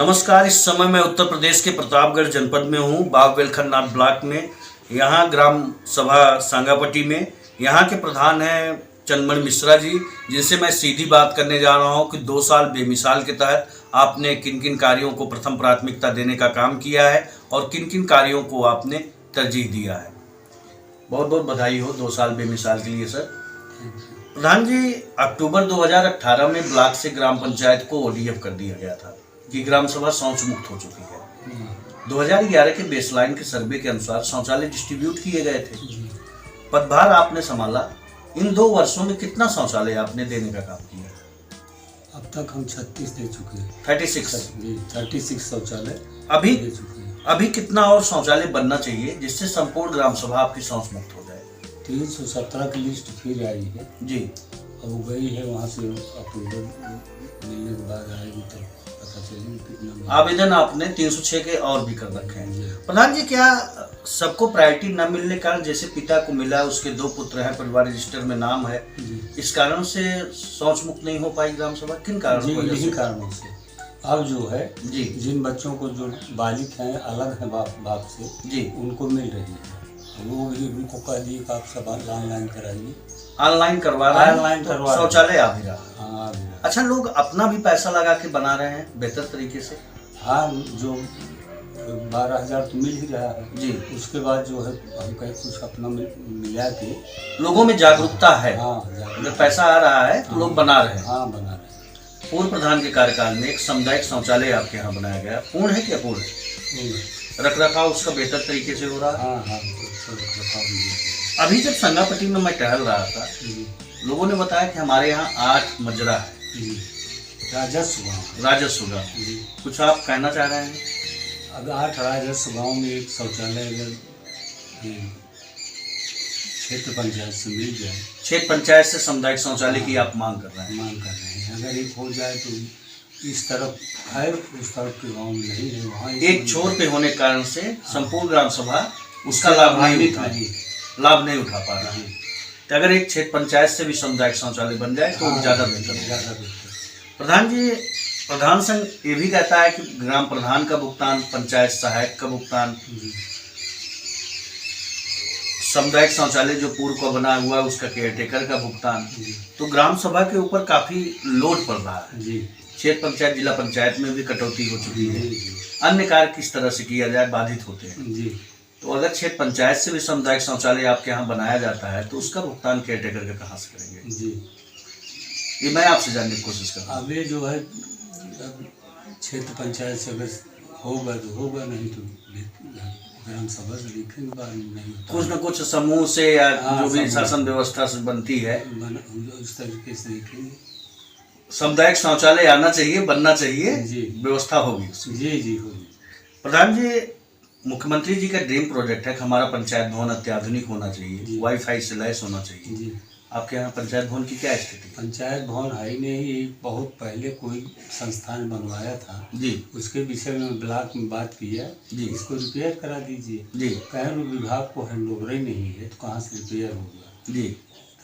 नमस्कार। इस समय मैं उत्तर प्रदेश के प्रतापगढ़ जनपद में हूँ, बागवेलखन्नाथ ब्लॉक में। यहाँ ग्राम सभा सांगापट्टी में यहाँ के प्रधान हैं चंदमणि मिश्रा जी, जिनसे मैं सीधी बात करने जा रहा हूँ कि 2 साल बेमिसाल के तहत आपने किन किन कार्यों को प्रथम प्राथमिकता देने का काम किया है और किन किन कार्यों को आपने तरजीह दिया है। बहुत बहुत बधाई हो 2 साल बेमिसाल के लिए सर। प्रधान जी, अक्टूबर 2018 में ब्लॉक से ग्राम पंचायत को ODF कर दिया गया था कि ग्राम सभा शौच मुक्त हो चुकी है। 2011 के बेसलाइन के सर्वे के अनुसार शौचालय डिस्ट्रीब्यूट किए गए थे। पदभार आपने संभाला, इन 2 वर्षों में कितना शौचालय आपने देने का काम किया? अब तक हम 36 दे चुके हैं। 36 शौचालय अभी दे चुके हैं। अभी कितना और शौचालय बनना चाहिए जिससे संपूर्ण ग्राम सभा आपकी शौच मुक्त हो जाए? 317 की लिस्ट फिर आई है जी, अब वो गई है, वहाँ से अप्रूवल मिलने के बाद आएगी तो पता चलेगी कितना। आवेदन आपने 306 के और भी कर रखे हैं। प्रधान जी, क्या सबको प्रायोरिटी न मिलने के कारण, जैसे पिता को मिला, उसके 2 पुत्र हैं, परिवार रजिस्टर में नाम है, इस कारण से शौच मुक्त नहीं हो पाई ग्राम सभा? किन कारणों से? यही कारणों से अब जो है जी, जिन बच्चों को जो बालिक हैं अलग है बाप से जी, उनको मिल रही है। वो भी उनको कह दिए कि आप सब ऑनलाइन कराइए। ऑनलाइन करवा रहे हैं, ऑनलाइन करवा शौचालय आ भी रहा है। हाँ अच्छा, लोग अपना भी पैसा लगा के बना रहे हैं बेहतर तरीके से? हाँ, जो 12,000 तो मिल ही रहा है जी। उसके बाद जो है हम कहीं कुछ अपना मिला के लोगों में जागरूकता है। हाँ, अगर पैसा आ रहा है तो लोग बना रहे हैं। हाँ, बना रहे हैं। पूर्व प्रधान के कार्यकाल में एक सामुदायिक शौचालय आपके यहाँ बनाया गया, पूर्ण है कि अपूर्ण है? रख रखाव उसका बेहतर तरीके से हो रहा है? हाँ, सब रखरखाव मिल अभी जब संगापट्टी में मैं टहल रहा था, लोगों ने बताया कि हमारे यहाँ 8 मजरा है, राजस्व गाँव। कुछ आप कहना चाह रहे हैं? अब 8 राजस्व गाँव में एक शौचालय अगर क्षेत्र पंचायत से मिल जाए, क्षेत्र पंचायत से सामुदायिक शौचालय की आप मांग कर रहे हैं? मांग कर रहे हैं। अगर एक हो जाए तो इस तरफ है, उस तरफ के गाँव में नहीं है, वहाँ एक छोर पे होने के कारण से संपूर्ण ग्राम सभा उसका लाभ नहीं उठा पा रहा है। तो अगर एक क्षेत्र पंचायत से भी सामुदायिक शौचालय बन जाए तो ज़्यादा बेहतर है। प्रधान जी, प्रधान संघ ये भी कहता है कि ग्राम प्रधान का भुगतान, पंचायत सहायक का भुगतान, सामुदायिक शौचालय जो पूर्व का बना हुआ है उसका केयरटेकर का भुगतान, तो ग्राम सभा के ऊपर काफी लोड पड़ रहा है। क्षेत्र पंचायत, जिला पंचायत में भी कटौती हो चुकी है। अन्य कार्य किस तरह से किया जाए, बाधित होते हैं। तो अगर क्षेत्र पंचायत से भी सामुदायिक शौचालय आपके यहाँ बनाया जाता है तो उसका भुगतान केयरटेकर का कहाँ से करेंगे? ये मैं आपसे जानने की कोशिश कर रहा हूँ। अब ये जो है क्षेत्र पंचायत से अगर होगा तो होगा, नहीं तो ग्राम सभा से लिखेंगे, नहीं कुछ न कुछ समूह से या जो भी शासन व्यवस्था से बनती है इस तरीके से लिखेंगे। सामुदायिक शौचालय आना चाहिए, बनना चाहिए, व्यवस्था होगी। जी होगी। प्रधान जी, मुख्यमंत्री जी का ड्रीम प्रोजेक्ट है कि हमारा पंचायत भवन अत्याधुनिक होना चाहिए, वाईफाई से लैस होना चाहिए। आपके यहाँ पंचायत भवन की क्या स्थिति? पंचायत भवन है ही नहीं। बहुत पहले कोई संस्थान बनवाया था जी, उसके विषय में ब्लॉक में बात किया जी, इसको रिपेयर करा दीजिए जी। कहीं विभाग को हैंडओवर ही नहीं है तो कहाँ से रिपेयर होगा जी।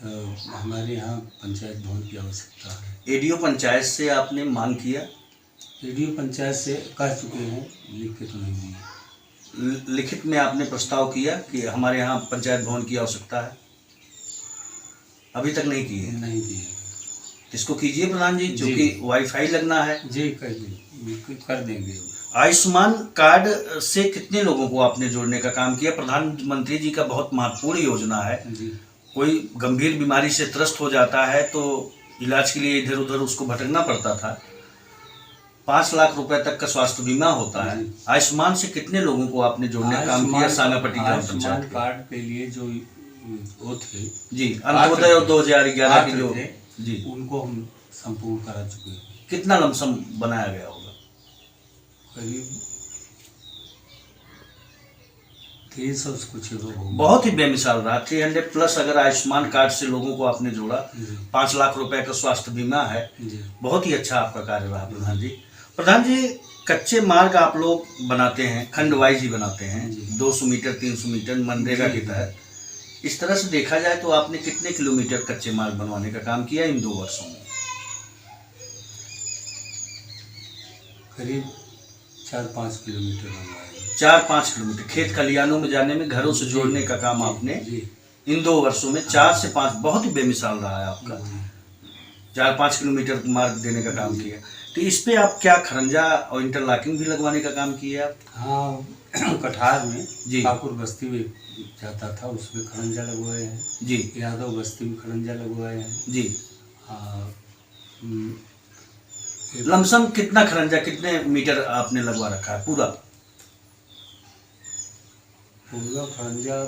तो हमारे यहाँ पंचायत भवन की आवश्यकता है। ADO पंचायत से आपने मांग किया? ADO पंचायत से कह चुके हैं, लिख के तो नहीं दिए। लिखित में आपने प्रस्ताव किया कि हमारे यहाँ पंचायत भवन की आवश्यकता है? अभी तक नहीं किए? नहीं किए। इसको कीजिए प्रधान जी, क्योंकि वाईफाई लगना है जी। कर देंगे। आयुष्मान कार्ड से कितने लोगों को आपने जोड़ने का काम किया? प्रधानमंत्री जी का बहुत महत्वपूर्ण योजना है जी। कोई गंभीर बीमारी से त्रस्त हो जाता है तो इलाज के लिए इधर उधर उसको भटकना पड़ता था। 5 लाख रुपए तक का स्वास्थ्य बीमा होता है। आयुष्मान से कितने लोगों को आपने जोड़ने का काम किया? सांगापट्टी ग्राम पंचायत कार्ड के लिए जो वो थे जी, अंत्योदय और 2011 के जो जी, उनको हम संपूर्ण करा चुके हैं। कितना लमसम बनाया गया होगा? करीब 300 कुछ होगा। बहुत ही बेमिसाल रहा। 300+ अगर आयुष्मान कार्ड से लोगों को आपने जोड़ा, 5 लाख रुपए का स्वास्थ्य बीमा है, बहुत ही अच्छा आपका कार्य रहा प्रधान जी। प्रधान जी, कच्चे मार्ग आप लोग बनाते हैं, खंड वाइज ही बनाते हैं, 200 मीटर 300 मीटर मनरेगा के तहत। इस तरह से देखा जाए तो आपने कितने किलोमीटर कच्चे मार्ग बनवाने का काम किया इन 2 वर्षों में? करीब 4-5 किलोमीटर लगवाए। 4-5 किलोमीटर खेत खलिहानों में जाने में, घरों से जोड़ने का काम आपने इन 2 वर्षों में 4 से 5 बहुत ही बेमिसाल रहा है आपका। 4-5 किलोमीटर मार्ग देने का काम किया। तो इस पे आप क्या खरंजा और इंटरलॉकिंग भी लगवाने का काम किया आप? हाँ, कठार में जी, ठाकुर बस्ती में जाता था, उसमें खरंजा लगवाए हैं जी, यादव बस्ती में खरंजा लगवाए हैं जी। हम्म, लमसम कितना खरंजा, कितने मीटर आपने लगवा रखा है पूरा? पूरा खरंजा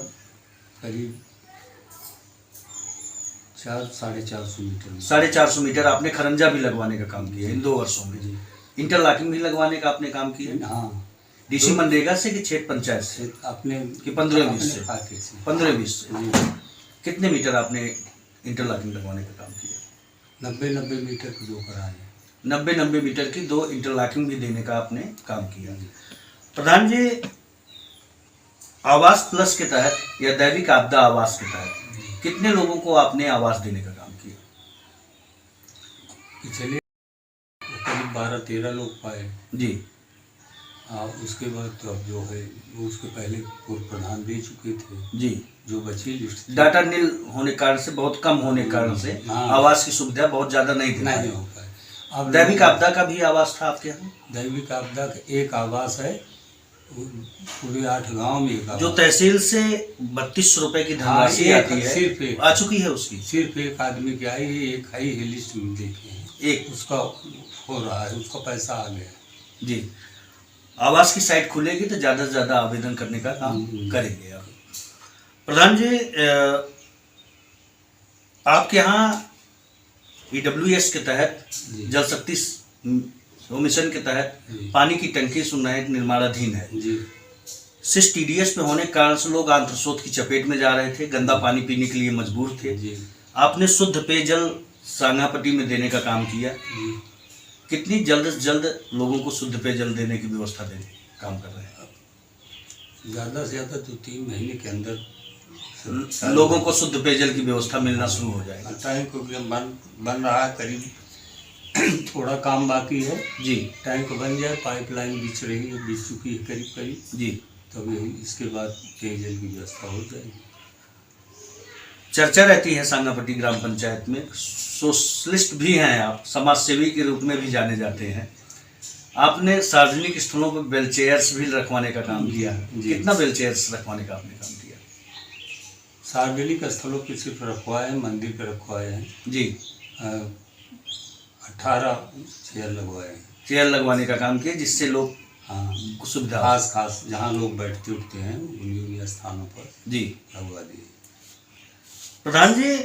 करीब 400-450 मीटर। 450 मीटर आपने खरंजा भी लगवाने का काम किया इन 2 वर्षों में। जी। इंटरलॉकिंग भी लगवाने का आपने काम किया? हाँ। डीसी मनरेगा से कि क्षेत्र पंचायत से अपने कि 15-20 से? खाते से 15-20 से। जी। कितने मीटर आपने इंटरलॉकिंग लगवाने का काम किया? 90 मीटर की 2 कराए। 90 मीटर की 2 इंटरलॉकिंग भी देने का आपने काम किया। प्रधान जी, आवास प्लस के तहत या दैविक आपदा आवास के तहत कितने लोगों को आपने आवास देने का काम किया? पिछले करीब 12-13 लोग पाए जी। उसके बाद तो अब जो है वो उसके पहले पूर्व प्रधान दे चुके थे जी। जो बची लिस्ट डाटा नील होने कारण से, बहुत कम होने कारण से आवास की सुविधा बहुत ज्यादा नहीं हो पाए। अब दैविक आपदा का भी आवास था आपके यहाँ? दैविक आपदा का एक आवास है पूरे 8 गांव में एक जो तहसील से 32 रुपए की धनराशि आती है, सिर्फ आ चुकी है उसकी? सिर्फ एक आदमी की आई है, एक आई है लिस्ट में देखे हैं, एक उसका हो रहा है, उसका पैसा आ गया। जी। आवास की साइट खुलेगी तो ज्यादा से ज्यादा आवेदन करने का काम करेंगे आप। प्रधान जी, आपके यहाँ EWS के तहत जल शक्ति मिशन के तहत पानी की टंकी सुननायक निर्माणाधीन है। सिर्फ TDS पे होने के कारण से लोग आंत्रशोथ की चपेट में जा रहे थे, गंदा पानी पीने के लिए मजबूर थे। आपने शुद्ध पेयजल सांगापट्टी में देने का काम किया। कितनी जल्द से जल्द लोगों को शुद्ध पेयजल देने की व्यवस्था देने काम कर रहे हैं? ज़्यादा से ज़्यादा तो 3 महीने के अंदर लोगों को शुद्ध पेयजल की व्यवस्था मिलना शुरू हो जाएगा। टैंक बन रहा है, करीब थोड़ा काम बाकी है जी। टैंक बन जाए, पाइपलाइन बिछ रही है, बिछ चुकी है करीब करीब जी, तब इसके बाद पेयजल की व्यवस्था हो जाएगी। चर्चा रहती है सांगापट्टी ग्राम पंचायत में, सोशलिस्ट भी हैं आप, समाज सेवी के रूप में भी जाने जाते हैं। आपने सार्वजनिक स्थलों पर व्हील चेयर्स भी रखवाने का काम किया। कितना व्हील चेयर्स रखवाने का आपने काम किया? सार्वजनिक स्थलों पर सिर्फ रखवाए हैं, मंदिर पर रखवाए हैं जी। 18 चेयर लगवाए हैं। चेयर लगवाने का काम किया जिससे लोग सुविधा, खास जहाँ लोग बैठते उठते हैं उन्हीं स्थानों पर जी लगवा दिए। प्रधान जी,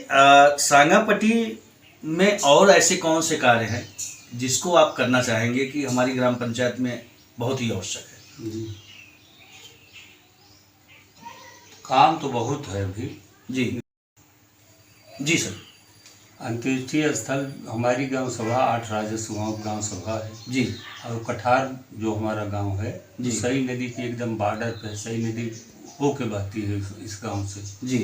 सांगापट्टी में और ऐसे कौन से कार्य हैं जिसको आप करना चाहेंगे कि हमारी ग्राम पंचायत में बहुत ही आवश्यक है? काम तो बहुत है अभी। जी जी सर। अंत्येष्टि स्थल हमारी गांव सभा 8 राजस्व गांव सभा है जी। और कठार जो हमारा गांव है सई नदी के एकदम बॉर्डर पे, सई नदी होके बहती है इस गांव से जी।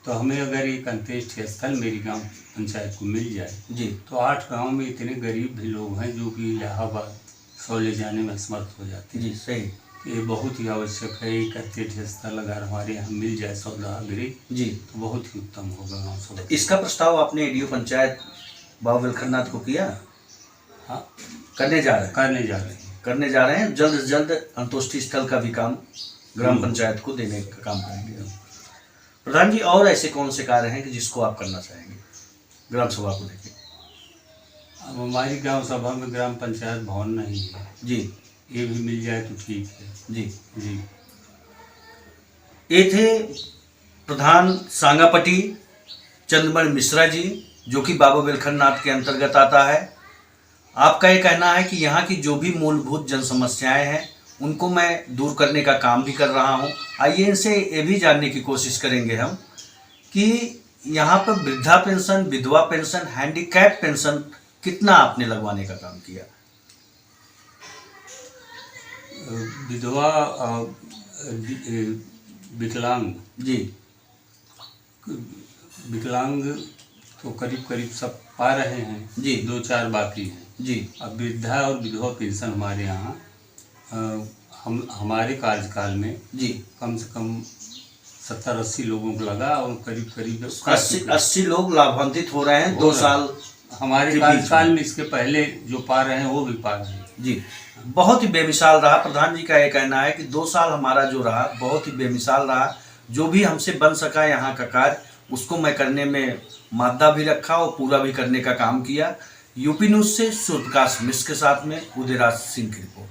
तो हमें अगर एक अंत्येष्टि स्थल मेरी गांव पंचायत को मिल जाए जी तो 8 गांव में इतने गरीब भी लोग हैं जो कि इलाहाबाद 100 ले जाने में असमर्थ हो जाते हैं। जी सही। ये बहुत ही आवश्यक है। एक अंत्येष्टि स्थल अगर हमारे यहाँ मिल जाए सौदागृह जी तो बहुत ही उत्तम होगा गाँव सब। इसका प्रस्ताव आपने ADO पंचायत बाबू विलखननाथ को किया? हाँ, करने जा रहे हैं। जल्द से जल्द अंत्येष्टि स्थल का भी काम ग्राम पंचायत को देने का काम करेंगे। प्रधान जी, और ऐसे कौन से कार्य हैं कि जिसको आप करना चाहेंगे ग्राम सभा को लेकर? अब हमारी ग्राम सभा में ग्राम पंचायत भवन नहीं है जी, ये भी मिल जाए तो ठीक है जी। जी, ये थे प्रधान सांगापट्टी चंद्रमण मिश्रा जी, जो कि बाबा विलखननाथ के अंतर्गत आता है। आपका ये कहना है कि यहाँ की जो भी मूलभूत जन समस्याएं हैं उनको मैं दूर करने का काम भी कर रहा हूँ। आइए इनसे ये भी जानने की कोशिश करेंगे हम कि यहाँ पर वृद्धा पेंशन, विधवा पेंशन, हैंडीकैप पेंशन कितना आपने लगवाने का काम किया? विधवा विकलांग जी, विकलांग तो करीब करीब सब पा रहे हैं जी, 2-4 बाकी हैं जी। अब वृद्धा और विधवा पेंशन हमारे यहाँ हम हमारे कार्यकाल में जी कम से कम 70-80 लोगों को लगा और करीब करीब 80 लोग लाभान्वित हो रहे हैं 2 साल हमारे कार्यकाल में। इसके पहले जो पा रहे हैं वो भी पा रहे हैं जी। बहुत ही बेमिसाल रहा। प्रधान जी का ये कहना है कि 2 साल हमारा जो रहा बहुत ही बेमिसाल रहा। जो भी हमसे बन सका यहाँ का कार्य उसको मैं करने में मादा भी रखा और पूरा भी करने का काम किया। यूपी न्यूज़ से सूर्यप्रकाश मिश्र के साथ में उदयराज सिंह की रिपोर्ट।